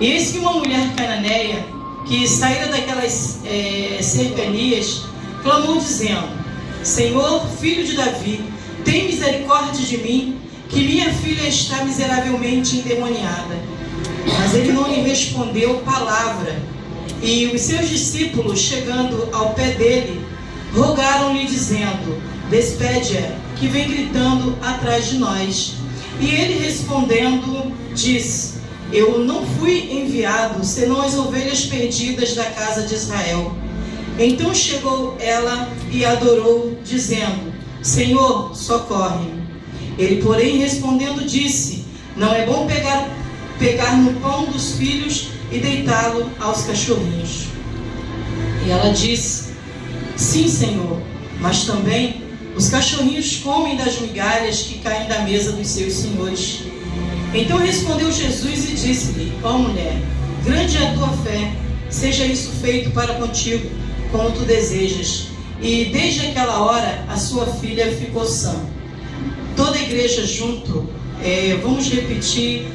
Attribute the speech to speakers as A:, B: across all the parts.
A: E eis que uma mulher cananeia, que saíra daquelas cercanias, clamou dizendo: Senhor, filho de Davi, tem misericórdia de mim, que minha filha está miseravelmente endemoniada. Mas ele não lhe respondeu palavra. E os seus discípulos, chegando ao pé dele, rogaram-lhe dizendo: despede-a, que vem gritando atrás de nós. E ele respondendo, disse: eu não fui enviado, senão as ovelhas perdidas da casa de Israel. Então chegou ela e adorou, dizendo: Senhor, socorre-me. Ele, porém, respondendo, disse: não é bom pegar no pão dos filhos e deitá-lo aos cachorrinhos. E ela disse: sim, Senhor, mas também os cachorrinhos comem das migalhas que caem da mesa dos seus senhores. Então respondeu Jesus e disse-lhe: ó mulher, grande é a tua fé, seja isso feito para contigo, como tu desejas. E desde aquela hora a sua filha ficou sã. Toda a igreja junto, vamos repetir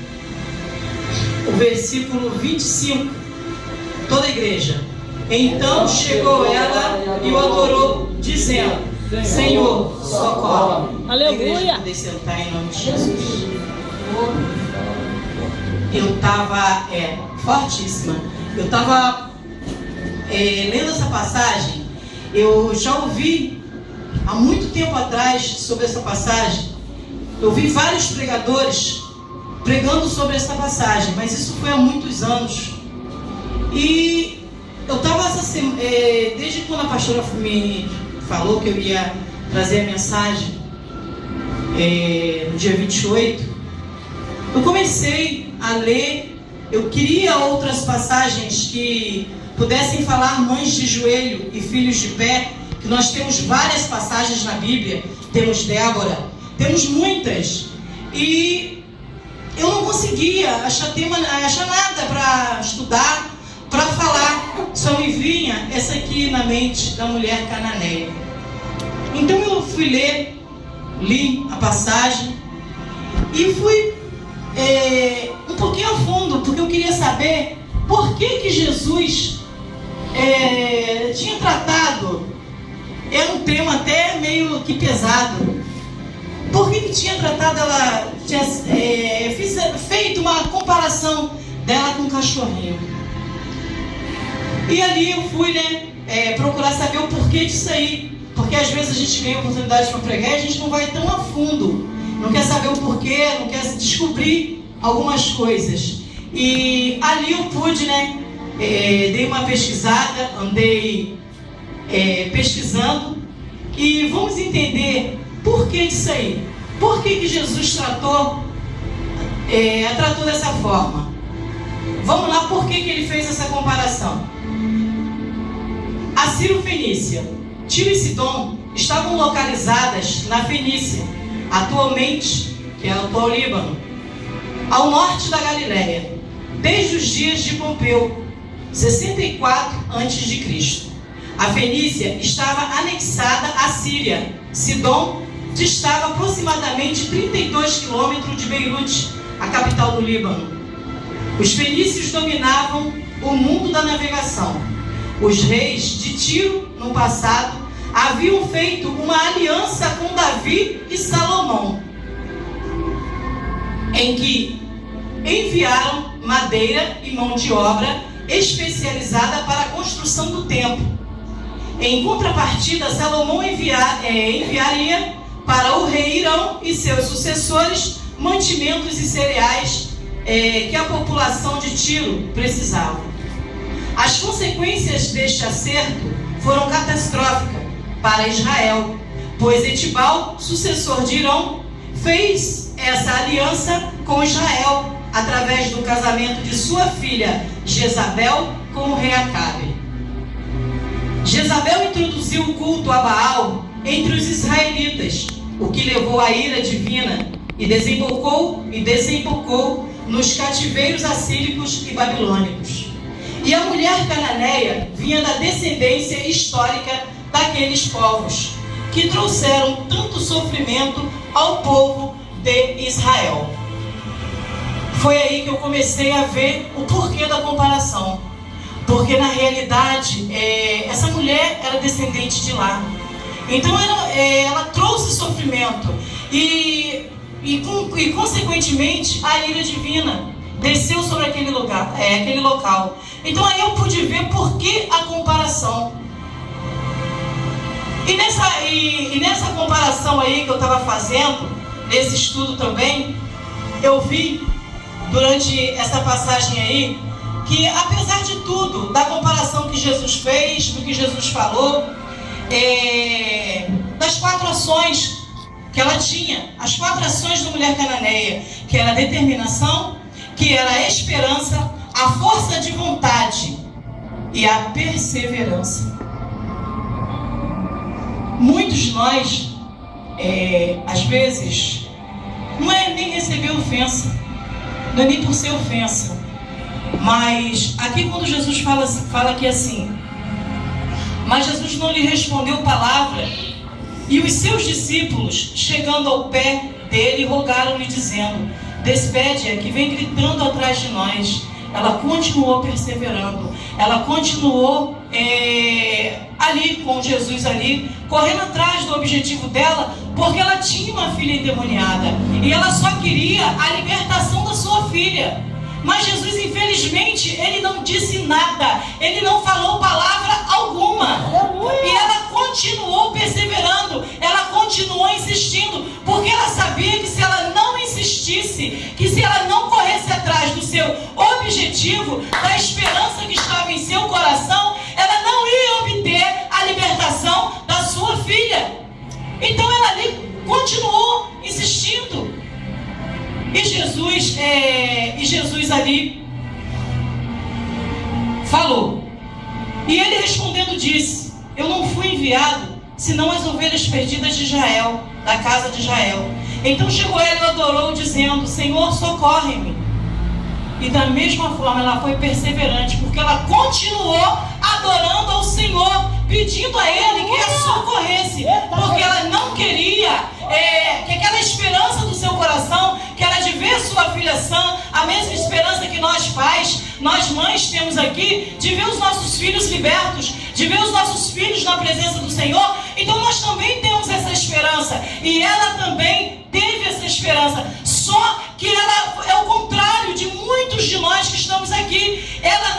A: o versículo 25. Toda a igreja. Então chegou ela e o adorou, dizendo: Senhor, socorre.
B: Aleluia.
A: A igreja poder sentar em nome de Jesus. Eu estava fortíssima. Eu estava lendo essa passagem. Eu já ouvi há muito tempo atrás sobre essa passagem. Eu vi vários pregadores pregando sobre essa passagem, mas isso foi há muitos anos. E eu estava desde quando a pastora me falou que eu ia trazer a mensagem no dia 28, eu comecei a ler. Eu queria outras passagens que pudessem falar mães de joelho e filhos de pé, que nós temos várias passagens na Bíblia, temos Débora, temos muitas, e eu não conseguia achar nada para estudar, para falar, só me vinha essa aqui na mente da mulher cananeia. Então eu fui li a passagem e fui um pouquinho a fundo, porque eu queria saber por que Jesus tinha tratado, era um tema até meio que pesado, por que tinha tratado, ela tinha feito uma comparação dela com um cachorrinho. E ali eu fui procurar saber o porquê disso aí, porque às vezes a gente ganha oportunidade para pregar e a gente não vai tão a fundo, não quer saber o porquê, não quer descobrir algumas coisas. E ali eu pude, dei uma pesquisada, andei pesquisando, e vamos entender por que disso aí. Por que Jesus tratou dessa forma? Vamos lá, por que ele fez essa comparação? A Sírio-Fenícia, Tiro e Sidom estavam localizadas na Fenícia, atualmente, que é o atual Líbano, ao norte da Galileia, desde os dias de Pompeu, 64 a.C. A Fenícia estava anexada à Síria. Sidom distava aproximadamente 32 quilômetros de Beirute, a capital do Líbano. Os fenícios dominavam o mundo da navegação. Os reis de Tiro, no passado, haviam feito uma aliança com Davi e Salomão, em que enviaram madeira e mão de obra especializada para a construção do templo. Em contrapartida, Salomão enviaria para o rei Irão e seus sucessores mantimentos e cereais que a população de Tiro precisava. As consequências deste acerto foram catastróficas para Israel, pois Etibal, sucessor de Irão, fez essa aliança com Israel através do casamento de sua filha Jezabel com o rei Acabe. Jezabel introduziu o culto a Baal entre os israelitas, o que levou à ira divina e desembocou nos cativeiros assíricos e babilônicos. E a mulher cananeia vinha da descendência histórica daqueles povos que trouxeram tanto sofrimento ao povo de Israel. foi aí que eu comecei a ver o porquê da comparação. Porque na realidade, essa mulher era descendente de lá. Então ela trouxe sofrimento e consequentemente a ira divina desceu sobre aquele local. Então aí eu pude ver por que a comparação. E nessa comparação aí que eu estava fazendo, nesse estudo também, eu vi durante essa passagem aí, que apesar de tudo, da comparação que Jesus fez, do que Jesus falou, das 4 ações que ela tinha, as 4 ações da mulher cananeia, que era a determinação, que era a esperança, a força de vontade e a perseverança. Muitos de nós, às vezes, não é nem receber ofensa, não é nem por ser ofensa, mas aqui quando Jesus fala aqui assim, mas Jesus não lhe respondeu palavra, e os seus discípulos, chegando ao pé dele, rogaram-lhe dizendo, despede-a que vem gritando atrás de nós. Ela continuou perseverando, ela continuou ali com Jesus ali, correndo atrás do objetivo dela, porque ela tinha uma filha endemoniada e ela só queria a libertação da sua filha. Mas Jesus, infelizmente, ele não disse nada, ele não falou palavra alguma. E ela continuou perseverando, ela continuou insistindo, porque ela sabia que se ela não insistisse, que se ela não corresse atrás do seu objetivo, da esperança que estava em seu coração, ela não ia obter a libertação da sua filha. Então ela ali continuou insistindo. E Jesus ali falou. E ele respondendo disse, eu não fui enviado, senão as ovelhas perdidas de Israel, da casa de Israel. Então chegou ela e adorou, dizendo, Senhor, socorre-me. E da mesma forma ela foi perseverante, porque ela continuou adorando ao Senhor, pedindo a Ele que a socorresse, porque ela não queria que aquela esperança do seu coração, que era de ver sua filha sã, a mesma esperança que nós pais, nós mães temos aqui, de ver os nossos filhos libertos, de ver os nossos filhos na presença do Senhor. Então nós também temos essa esperança, e ela também teve essa esperança, só que ela é o contrário de muitos de nós que estamos aqui. Ela,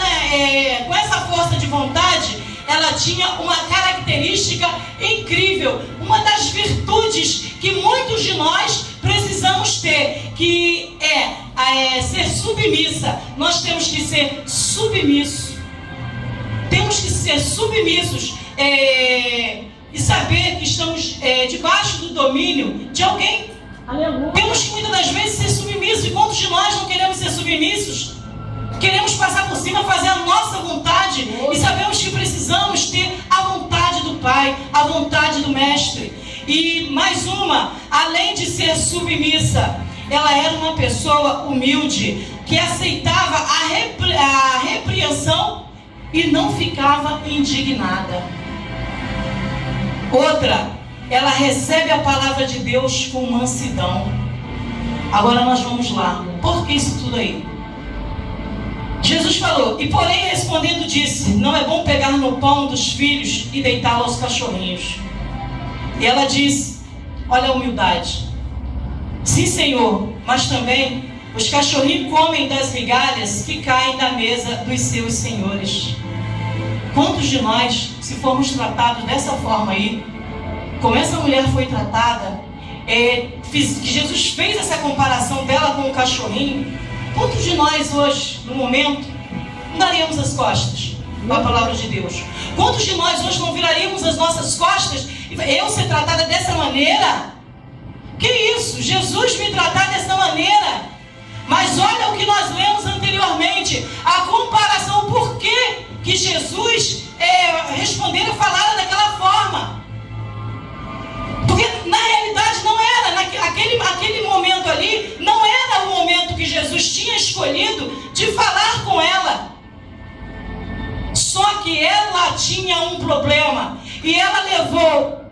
A: com essa força de vontade, ela tinha uma característica incrível, uma das virtudes que muitos de nós precisamos ter, que é ser submissa. Nós temos que ser submissos. Temos que ser submissos e saber que estamos debaixo do domínio de alguém. Aleluia. Temos que muitas das vezes ser submissos. E quantos de nós não queremos ser submissos? Queremos passar por cima, fazer a nossa vontade, e sabemos que precisamos ter a vontade do Pai, a vontade do Mestre. E mais uma, além de ser submissa, ela era uma pessoa humilde, que aceitava a repreensão e não ficava indignada. Outra, ela recebe a palavra de Deus com mansidão. Agora nós vamos lá. Por que isso tudo aí? Jesus falou, e porém respondendo disse, não é bom pegar no pão dos filhos e deitá-lo aos cachorrinhos. E ela disse, olha a humildade. Sim, Senhor, mas também os cachorrinhos comem das migalhas que caem da mesa dos seus senhores. Quantos de nós, se formos tratados dessa forma aí, como essa mulher foi tratada, que Jesus fez essa comparação dela com o cachorrinho, quantos de nós hoje, no momento, não daríamos as costas para a palavra de Deus? Quantos de nós hoje não viraríamos as nossas costas e eu ser tratada dessa maneira? Que isso? Jesus me tratar dessa maneira? Mas olha o que nós lemos anteriormente, a comparação, por que Jesus responderam e falaram daquela forma. Porque na realidade não era, aquele momento ali, não era o momento que Jesus tinha escolhido de falar com ela. Só que ela tinha um problema, e ela levou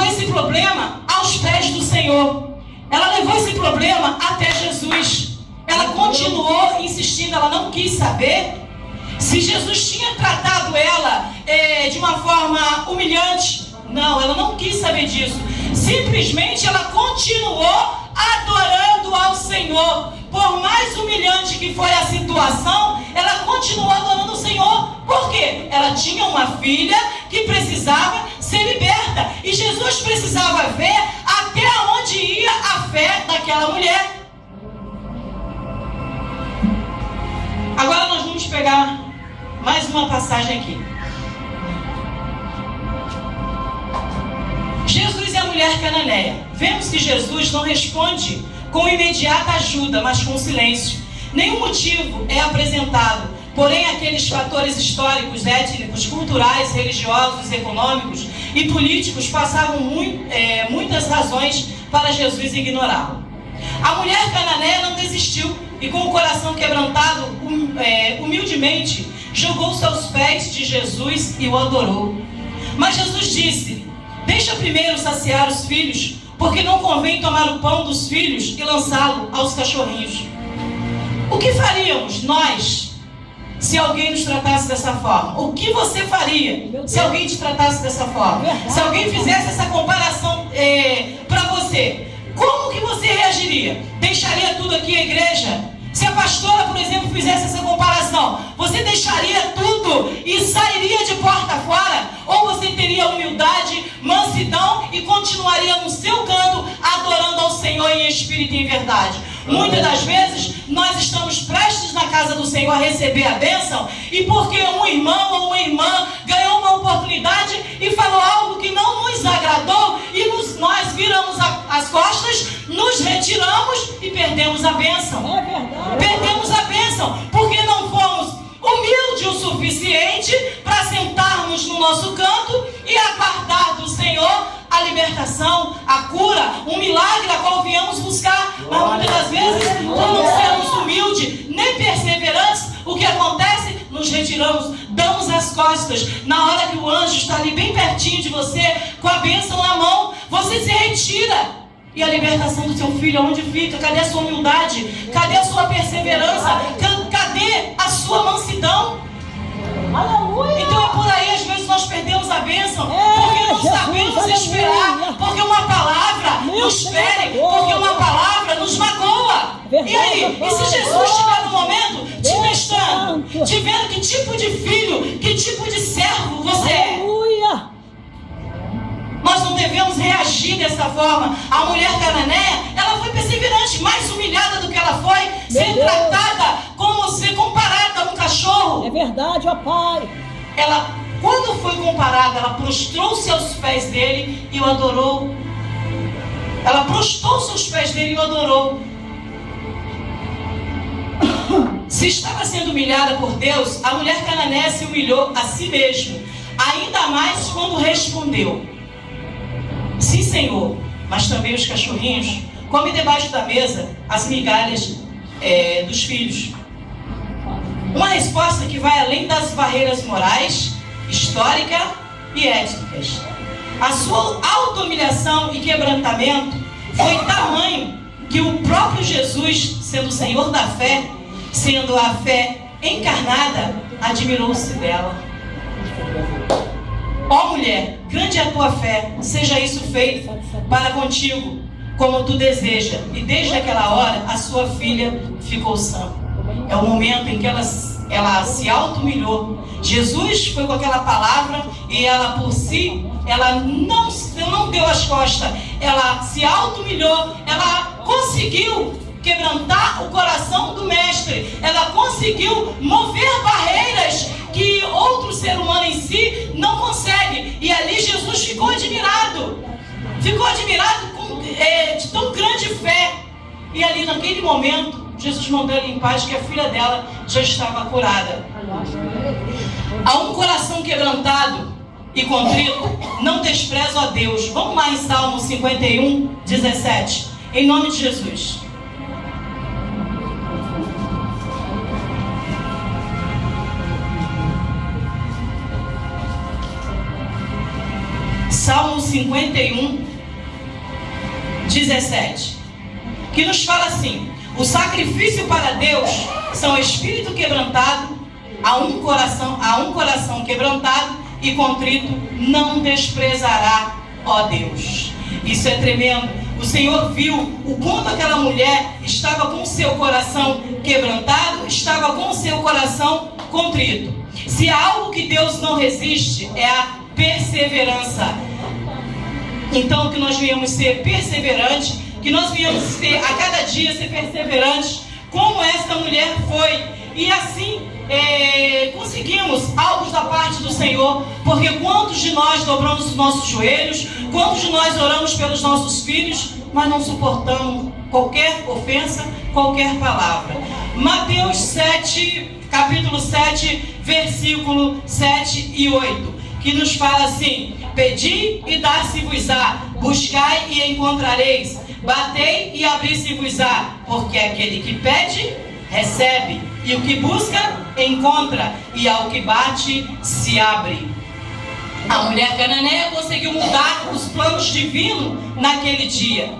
A: esse problema aos pés do Senhor. Ela levou esse problema até Jesus. Ela continuou insistindo, ela não quis saber se Jesus tinha tratado ela de uma forma humilhante. Não, ela não quis saber disso. Simplesmente ela continuou adorando ao Senhor. Por mais humilhante que foi a situação, ela continuou adorando o Senhor. Por quê? Ela tinha uma filha que precisava ser liberta. E Jesus precisava ver até onde ia a fé daquela mulher. Agora nós vamos pegar mais uma passagem aqui. Jesus e a mulher cananeia. Vemos que Jesus não responde com imediata ajuda, mas com silêncio. Nenhum motivo é apresentado, porém aqueles fatores históricos, étnicos, culturais, religiosos, econômicos e políticos passavam muitas razões para Jesus ignorá-lo. A mulher cananeia não desistiu e com o coração quebrantado, humildemente, jogou-se aos pés de Jesus e o adorou. Mas Jesus disse: deixa primeiro saciar os filhos, porque não convém tomar o pão dos filhos e lançá-lo aos cachorrinhos. O que faríamos nós se alguém nos tratasse dessa forma? O que você faria se alguém te tratasse dessa forma? Se alguém fizesse essa comparação para você, como que você reagiria? Deixaria tudo aqui a igreja? Se a pastora, por exemplo, fizesse essa comparação, você deixaria tudo e sairia de porta fora? Ou você teria humildade, mansidão e continuaria no seu canto adorando ao Senhor em espírito e em verdade? Muitas das vezes nós estamos prestes na casa do Senhor a receber a bênção, e porque um irmão ou uma irmã ganhou uma oportunidade e falou algo que não nos agradou, e nós viramos as costas, nos retiramos e perdemos a bênção.
B: É verdade.
A: Perdemos a bênção porque não fomos humildes o suficiente para sentarmos no nosso canto e aguardar do Senhor a libertação, a cura, um milagre a qual viemos buscar. Mas muitas das vezes, por não sermos humildes nem perseverantes, o que acontece? Nos retiramos, damos as costas. Na hora que o anjo está ali bem pertinho de você, com a bênção na mão, você se retira. E a libertação do seu filho, onde fica? Cadê a sua humildade? Cadê a sua perseverança? Cadê a sua mansidão?
B: Aleluia!
A: Então é por aí, às vezes nós perdemos a bênção, porque não sabemos esperar, porque uma palavra nos fere, porque uma palavra nos magoa. E aí? E se Jesus estiver no momento te testando, te vendo que tipo de filho, que tipo de servo você é?
B: Aleluia!
A: Nós não devemos reagir dessa forma. A mulher cananeia, ela foi perseverante, mais humilhada do que ela foi, sendo tratada como ser comparada a um cachorro.
B: É verdade, ó Pai.
A: Ela, quando foi comparada, ela prostrou-se aos pés dele e o adorou. Ela prostrou-se aos pés dele e o adorou. Se estava sendo humilhada por Deus, a mulher cananeia se humilhou a si mesma, ainda mais quando respondeu: sim, Senhor, mas também os cachorrinhos comem debaixo da mesa as migalhas dos filhos. Uma resposta que vai além das barreiras morais, históricas e étnicas. A sua auto-humilhação e quebrantamento foi tamanho que o próprio Jesus, sendo o Senhor da fé, sendo a fé encarnada, admirou-se dela. Ó mulher, grande é a tua fé, seja isso feito para contigo, como tu deseja. E desde aquela hora, a sua filha ficou sã. É o momento em que ela se auto-humilhou. Jesus foi com aquela palavra e ela por si, ela não deu as costas. Ela se auto-humilhou, ela conseguiu quebrantar o coração do mestre. Ela conseguiu mover barreiras que outro ser humano em si não consegue. E ali Jesus ficou admirado. Ficou admirado de tão grande fé. E ali naquele momento, Jesus mandou ela em paz, que a filha dela já estava curada. A um coração quebrantado e contrito, não desprezo a Deus. Vamos lá em Salmo 51, 17. Em nome de Jesus. Salmo 51, 17. que nos fala assim: o sacrifício para Deus são espírito quebrantado, a um coração quebrantado e contrito não desprezará, ó Deus. Isso é tremendo. O Senhor viu o quanto aquela mulher estava com o seu coração quebrantado, estava com o seu coração contrito. Se há algo que Deus não resiste, é a perseverança. Então que nós venhamos ser perseverantes, que nós venhamos ser, a cada dia ser perseverantes, como esta mulher foi. E assim conseguimos algo da parte do Senhor, porque quantos de nós dobramos os nossos joelhos, quantos de nós oramos pelos nossos filhos, mas não suportamos qualquer ofensa, qualquer palavra. Mateus 7, capítulo 7, versículo 7 e 8, que nos fala assim: pedi e dar-se-vos-á, buscai e encontrareis, batei e abrir-se-vos-á, porque aquele que pede, recebe, e o que busca, encontra, e ao que bate, se abre. A mulher cananeia conseguiu mudar os planos divinos naquele dia.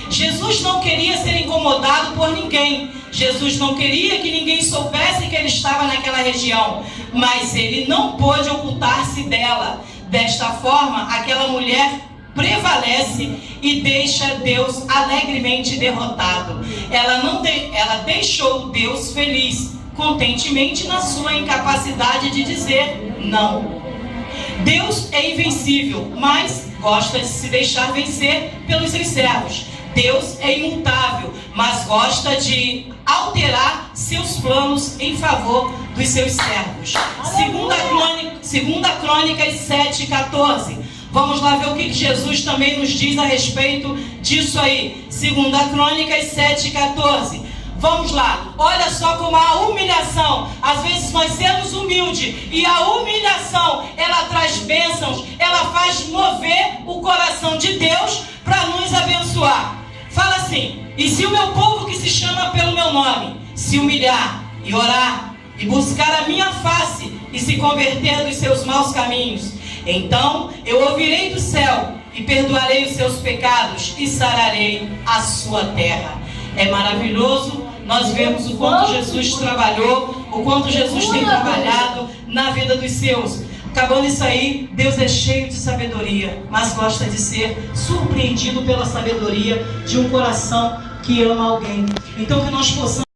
A: Jesus não queria ser incomodado por ninguém. Jesus não queria que ninguém soubesse que ele estava naquela região, mas ele não pôde ocultar-se dela. Desta forma, aquela mulher prevalece e deixa Deus alegremente derrotado. Ela deixou Deus feliz, contentemente na sua incapacidade de dizer não. Deus é invencível, mas gosta de se deixar vencer pelos seus servos. Deus é imutável, mas gosta de alterar seus planos em favor dos seus servos. Segunda Crônicas 7:14. Vamos lá ver o que Jesus também nos diz a respeito disso aí. 2 Crônicas 7:14. Vamos lá. Olha só como a humilhação, às vezes nós sermos humildes, e a humilhação, ela traz bênçãos, ela faz mover o coração de Deus para nos abençoar. Fala assim: e se o meu povo que se chama pelo meu nome se humilhar e orar e buscar a minha face e se converter dos seus maus caminhos, então eu ouvirei do céu e perdoarei os seus pecados e sararei a sua terra. É maravilhoso nós vemos o quanto Jesus trabalhou, o quanto Jesus tem trabalhado na vida dos seus. Acabando isso aí, Deus é cheio de sabedoria, mas gosta de ser surpreendido pela sabedoria de um coração que ama alguém. Então que nós possamos